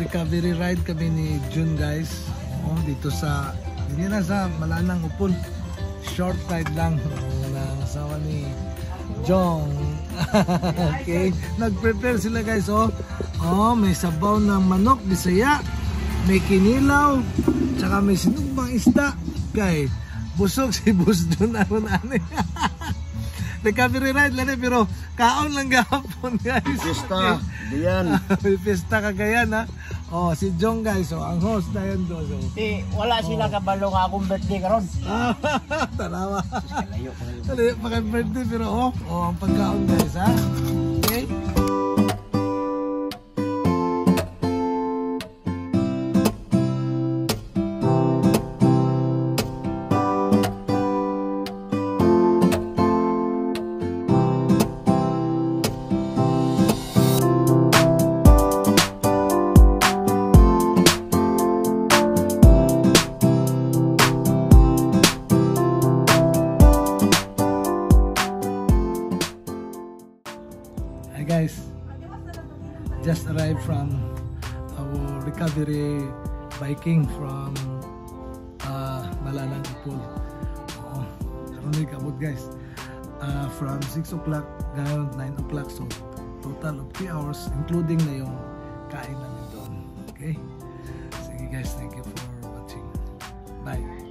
recovery ride kami ni June guys. Dito sa Malanang Upol. Short ride lang ng asawa ni Jong. Okay, nag-prepare sila guys. May sabaw ng manok Bisaya, may kinilaw, tsaka may sinugbang isda. Okay, busog si Bus doon ani. Recovery ride lang pero kaon lang gahapon guys. Pista, diyan. May pista Cagayan ha. Si Jong guys, ang host na yun doon. Wala sila kabalo nga akong birthday karon. Tanawa. Kalayo pa kay birthday pero ang pagkaon guys ha. Okay. Guys, just arrived from our recovery biking from Malanang Upol. Karoon kabot guys, from 6 o'clock ngayon 9 o'clock, so total of 3 hours including na yung kain namin doon. Okay, sige guys, thank you for watching. Bye.